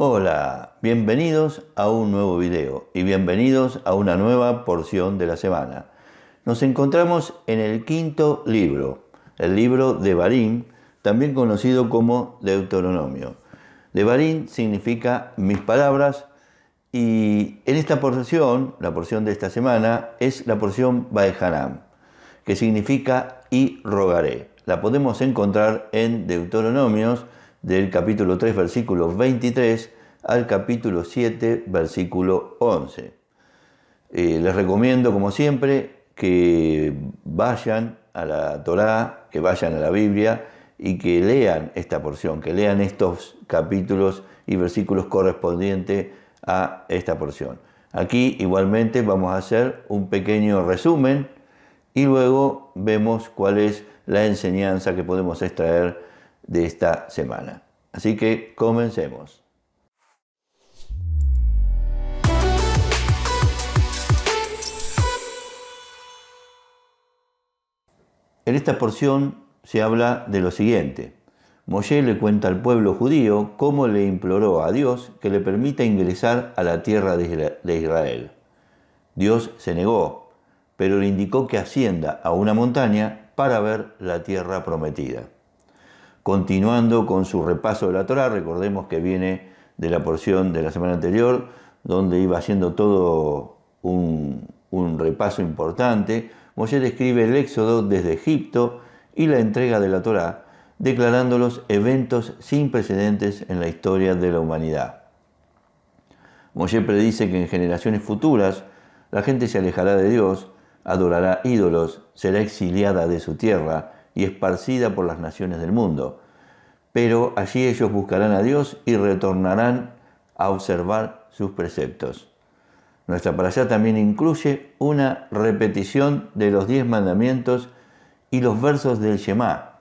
Hola, bienvenidos a un nuevo video y bienvenidos a una nueva porción de la semana. Nos encontramos en el quinto libro, el libro Devarim, también conocido como Deuteronomio. Devarim significa mis palabras y en esta porción, la porción de esta semana, es la porción Vaejanam, que significa y rogaré. La podemos encontrar en Deuteronomios del capítulo 3, versículo 23 al capítulo 7, versículo 11. Les recomiendo, como siempre, que vayan a la Torá, que vayan a la Biblia y que lean esta porción, que lean estos capítulos y versículos correspondientes a esta porción. Aquí igualmente vamos a hacer un pequeño resumen y luego vemos cuál es la enseñanza que podemos extraer de esta semana. Así que comencemos. En esta porción se habla de lo siguiente. Moshe le cuenta al pueblo judío cómo le imploró a Dios que le permita ingresar a la tierra de Israel. Dios se negó, pero le indicó que ascienda a una montaña para ver la tierra prometida. Continuando con su repaso de la Torá, recordemos que viene de la porción de la semana anterior, donde iba haciendo todo un repaso importante. Moshe describe el éxodo desde Egipto y la entrega de la Torá, declarándolos eventos sin precedentes en la historia de la humanidad. Moshe predice que en generaciones futuras la gente se alejará de Dios, adorará ídolos, será exiliada de su tierra y esparcida por las naciones del mundo. Pero allí ellos buscarán a Dios y retornarán a observar sus preceptos. Nuestra parashá también incluye una repetición de los 10 mandamientos y los versos del Shema,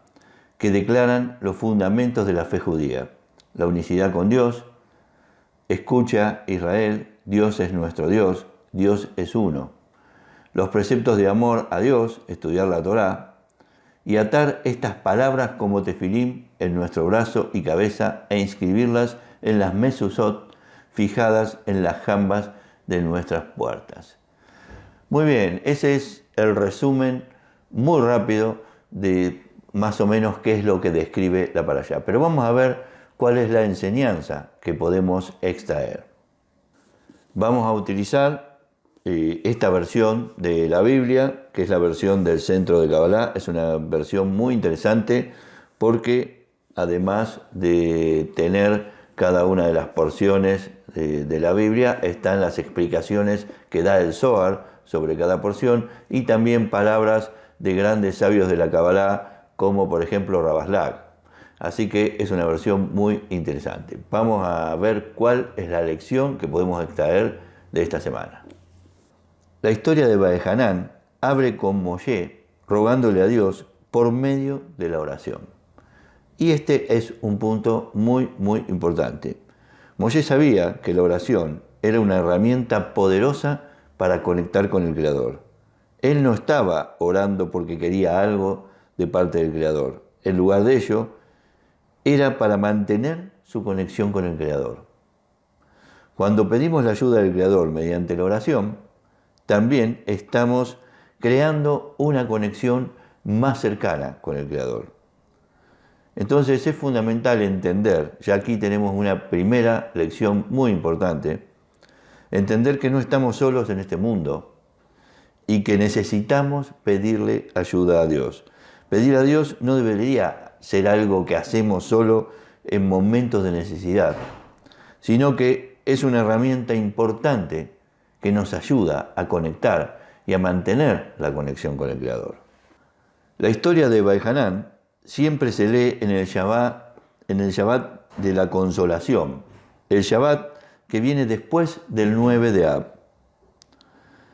que declaran los fundamentos de la fe judía. La unicidad con Dios, escucha Israel, Dios es nuestro Dios, Dios es uno. Los preceptos de amor a Dios, estudiar la Torá, y atar estas palabras como tefilim en nuestro brazo y cabeza e inscribirlas en las mezuzot fijadas en las jambas de nuestras puertas. Muy bien, ese es el resumen muy rápido de más o menos qué es lo que describe la parashá. Pero vamos a ver cuál es la enseñanza que podemos extraer. Vamos a utilizar esta versión de la Biblia, que es la versión del Centro de Kabbalah. Es una versión muy interesante porque además de tener cada una de las porciones de la Biblia, están las explicaciones que da el Zohar sobre cada porción y también palabras de grandes sabios de la Kabbalah, como por ejemplo Rabaslag. Así que es una versión muy interesante. Vamos a ver cuál es la lección que podemos extraer de esta semana. La historia de Vaejanam abre con Moshe rogándole a Dios por medio de la oración. Y este es un punto muy importante. Moshe sabía que la oración era una herramienta poderosa para conectar con el Creador. Él no estaba orando porque quería algo de parte del Creador. En lugar de ello, era para mantener su conexión con el Creador. Cuando pedimos la ayuda del Creador mediante la oración, también estamos creando una conexión más cercana con el Creador. Entonces es fundamental entender, ya aquí tenemos una primera lección muy importante, entender que no estamos solos en este mundo y que necesitamos pedirle ayuda a Dios. Pedir a Dios no debería ser algo que hacemos solo en momentos de necesidad, sino que es una herramienta importante que nos ayuda a conectar y a mantener la conexión con el Creador. La historia de Vaejanam siempre se lee en el Shabbat de la Consolación, el Shabbat que viene después del 9 de Av.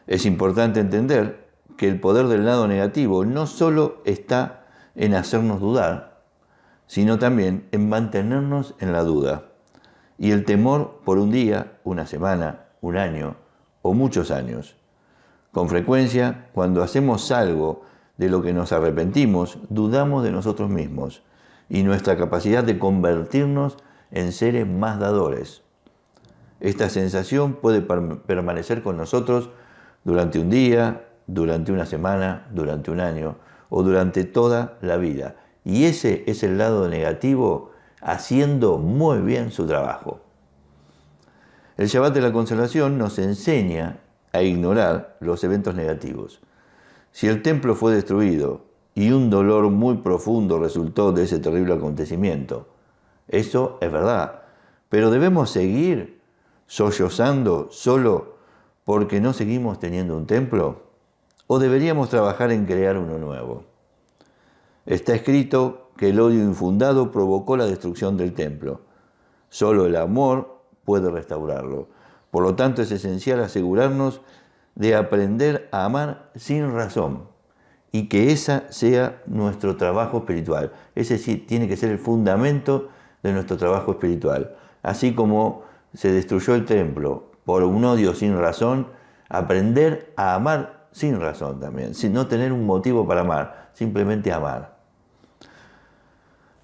Es importante entender que el poder del lado negativo no solo está en hacernos dudar, sino también en mantenernos en la duda. Y el temor por un día, una semana, un año o muchos años. Con frecuencia, cuando hacemos algo de lo que nos arrepentimos, dudamos de nosotros mismos y nuestra capacidad de convertirnos en seres más dadores. Esta sensación puede permanecer con nosotros durante un día, durante una semana, durante un año o durante toda la vida. Y ese es el lado negativo haciendo muy bien su trabajo. El Shabbat de la Consolación nos enseña a ignorar los eventos negativos. Si el templo fue destruido y un dolor muy profundo resultó de ese terrible acontecimiento, eso es verdad, pero ¿debemos seguir sollozando solo porque no seguimos teniendo un templo? ¿O deberíamos trabajar en crear uno nuevo? Está escrito que el odio infundado provocó la destrucción del templo. Solo el amor puede restaurarlo. Por lo tanto, es esencial asegurarnos de aprender a amar sin razón y que ese sea nuestro trabajo espiritual. Ese sí tiene que ser el fundamento de nuestro trabajo espiritual. Así como se destruyó el templo por un odio sin razón, aprender a amar sin razón también, sin no tener un motivo para amar, simplemente amar.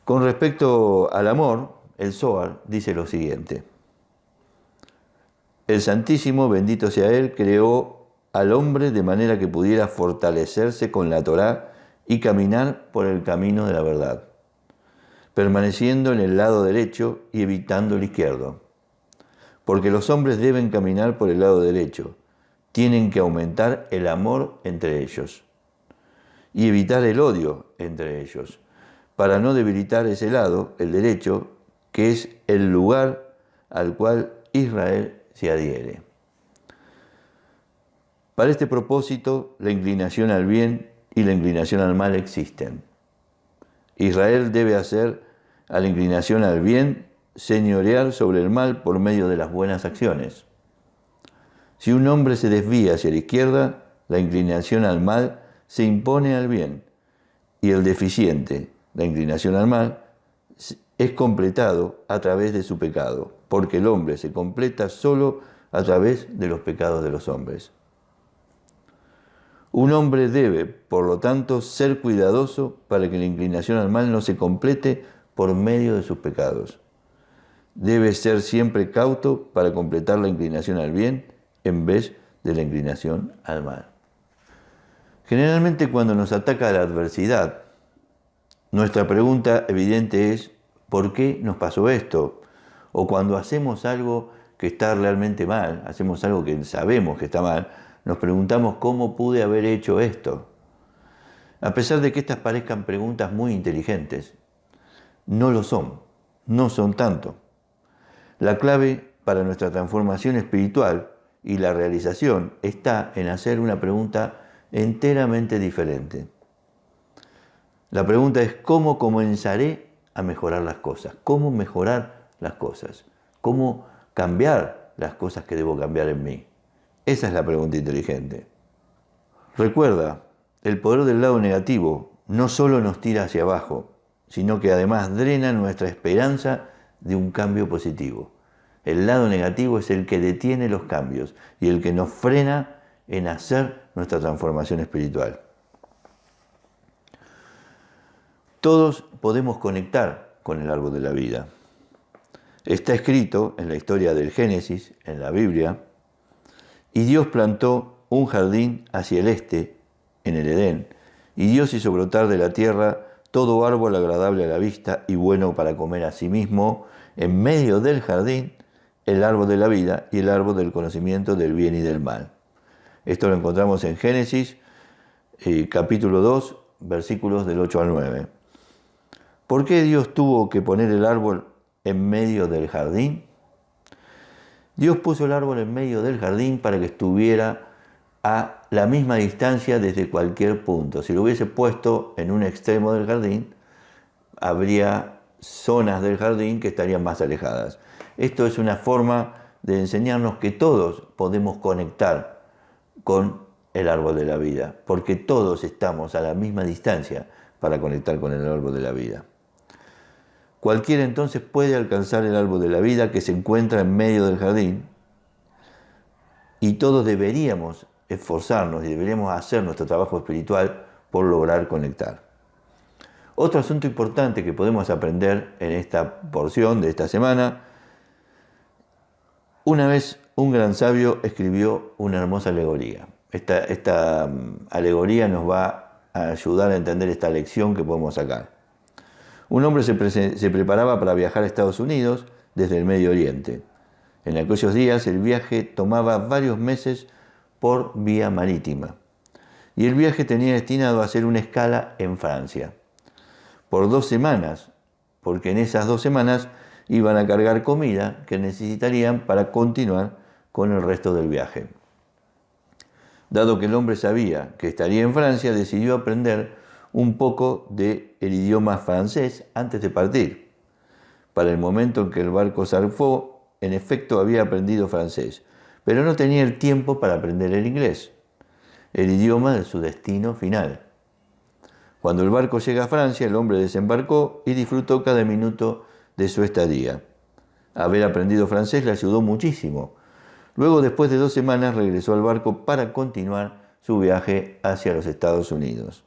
Con respecto al amor, el Zohar dice lo siguiente: el Santísimo, bendito sea Él, creó al hombre de manera que pudiera fortalecerse con la Torá y caminar por el camino de la verdad, permaneciendo en el lado derecho y evitando el izquierdo. Porque los hombres deben caminar por el lado derecho, tienen que aumentar el amor entre ellos y evitar el odio entre ellos, para no debilitar ese lado, el derecho, que es el lugar al cual Israel se adhiere. Para este propósito, la inclinación al bien y la inclinación al mal existen. Israel debe hacer a la inclinación al bien señorear sobre el mal por medio de las buenas acciones. Si un hombre se desvía hacia la izquierda, la inclinación al mal se impone al bien, y el deficiente, la inclinación al mal, es completado a través de su pecado, porque el hombre se completa solo a través de los pecados de los hombres. Un hombre debe, por lo tanto, ser cuidadoso para que la inclinación al mal no se complete por medio de sus pecados. Debe ser siempre cauto para completar la inclinación al bien en vez de la inclinación al mal. Generalmente cuando nos ataca la adversidad, nuestra pregunta evidente es: ¿por qué nos pasó esto? O cuando hacemos algo que está realmente mal, hacemos algo que sabemos que está mal, nos preguntamos ¿cómo pude haber hecho esto? A pesar de que estas parezcan preguntas muy inteligentes, no lo son, no son tanto. La clave para nuestra transformación espiritual y la realización está en hacer una pregunta enteramente diferente. La pregunta es: ¿cómo comenzaré a mejorar las cosas? ¿Cómo mejorar las cosas? ¿Cómo cambiar las cosas que debo cambiar en mí? Esa es la pregunta inteligente. Recuerda, el poder del lado negativo no solo nos tira hacia abajo, sino que además drena nuestra esperanza de un cambio positivo. El lado negativo es el que detiene los cambios y el que nos frena en hacer nuestra transformación espiritual. Todos podemos conectar con el árbol de la vida. Está escrito en la historia del Génesis, en la Biblia, y Dios plantó un jardín hacia el este, en el Edén, y Dios hizo brotar de la tierra todo árbol agradable a la vista y bueno para comer a sí mismo, en medio del jardín, el árbol de la vida y el árbol del conocimiento del bien y del mal. Esto lo encontramos en Génesis, capítulo 2, versículos del 8 al 9. ¿Por qué Dios tuvo que poner el árbol en medio del jardín? Dios puso el árbol en medio del jardín para que estuviera a la misma distancia desde cualquier punto. Si lo hubiese puesto en un extremo del jardín, habría zonas del jardín que estarían más alejadas. Esto es una forma de enseñarnos que todos podemos conectar con el árbol de la vida, porque todos estamos a la misma distancia para conectar con el árbol de la vida. Cualquiera entonces puede alcanzar el árbol de la vida que se encuentra en medio del jardín, y todos deberíamos esforzarnos y deberíamos hacer nuestro trabajo espiritual por lograr conectar. Otro asunto importante que podemos aprender en esta porción de esta semana Una vez un gran sabio escribió una hermosa alegoría. Esta alegoría nos va a ayudar a entender esta lección que podemos sacar. Un hombre se preparaba para viajar a Estados Unidos desde el Medio Oriente. En aquellos días el viaje tomaba varios meses por vía marítima. Y el viaje tenía destinado a hacer una escala en Francia. Por 2 semanas, porque en esas 2 semanas iban a cargar comida que necesitarían para continuar con el resto del viaje. Dado que el hombre sabía que estaría en Francia, decidió aprender un poco del idioma francés antes de partir. Para el momento en que el barco zarpó, en efecto había aprendido francés, pero no tenía el tiempo para aprender el inglés, el idioma de su destino final. Cuando el barco llega a Francia, el hombre desembarcó y disfrutó cada minuto de su estadía. Haber aprendido francés le ayudó muchísimo. Luego, después de 2 semanas, regresó al barco para continuar su viaje hacia los Estados Unidos.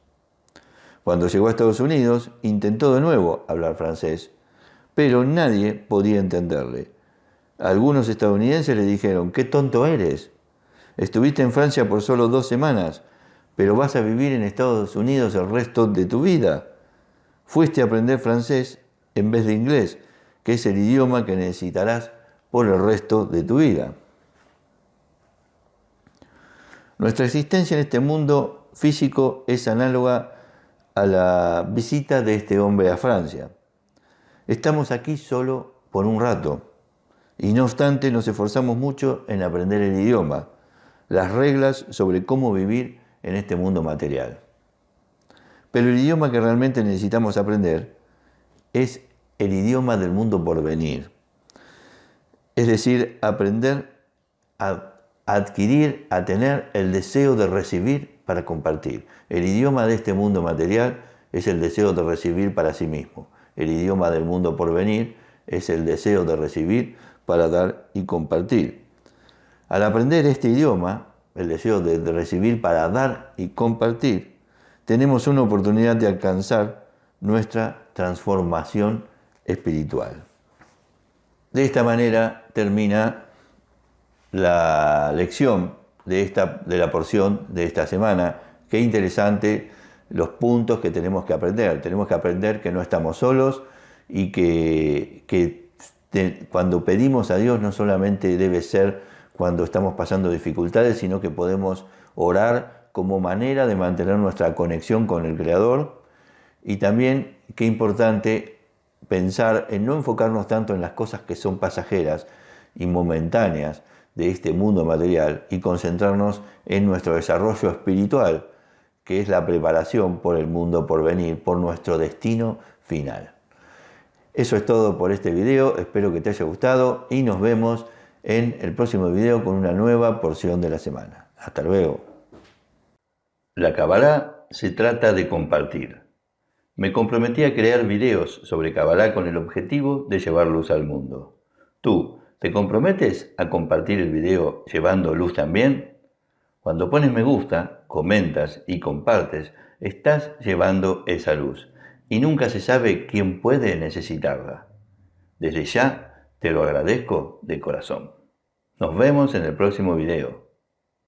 Cuando llegó a Estados Unidos, intentó de nuevo hablar francés, pero nadie podía entenderle. Algunos estadounidenses le dijeron: «¡Qué tonto eres! Estuviste en Francia por solo 2 semanas, pero vas a vivir en Estados Unidos el resto de tu vida. Fuiste a aprender francés en vez de inglés, que es el idioma que necesitarás por el resto de tu vida». Nuestra existencia en este mundo físico es análoga a la visita de este hombre a Francia. Estamos aquí solo por un rato, y no obstante nos esforzamos mucho en aprender el idioma, las reglas sobre cómo vivir en este mundo material. Pero el idioma que realmente necesitamos aprender es el idioma del mundo por venir. Es decir, aprender a adquirir, a tener el deseo de recibir para compartir. El idioma de este mundo material es el deseo de recibir para sí mismo. El idioma del mundo por venir es el deseo de recibir para dar y compartir. Al aprender este idioma, el deseo de recibir para dar y compartir, tenemos una oportunidad de alcanzar nuestra transformación espiritual. De esta manera termina la lección de la porción de esta semana. Qué interesante los puntos que tenemos que aprender. Tenemos que aprender que no estamos solos y que cuando pedimos a Dios no solamente debe ser cuando estamos pasando dificultades, sino que podemos orar como manera de mantener nuestra conexión con el Creador. Y también qué importante pensar en no enfocarnos tanto en las cosas que son pasajeras y momentáneas de este mundo material y concentrarnos en nuestro desarrollo espiritual, que es la preparación por el mundo por venir, por nuestro destino final. Eso es todo por este video, espero que te haya gustado y nos vemos en el próximo video con una nueva porción de la semana. Hasta luego. La Kabbalah se trata de compartir. Me comprometí a crear videos sobre Kabbalah con el objetivo de llevar luz al mundo. ¿Tú te comprometes a compartir el video llevando luz también? Cuando pones me gusta, comentas y compartes, estás llevando esa luz. Y nunca se sabe quién puede necesitarla. Desde ya te lo agradezco de corazón. Nos vemos en el próximo video.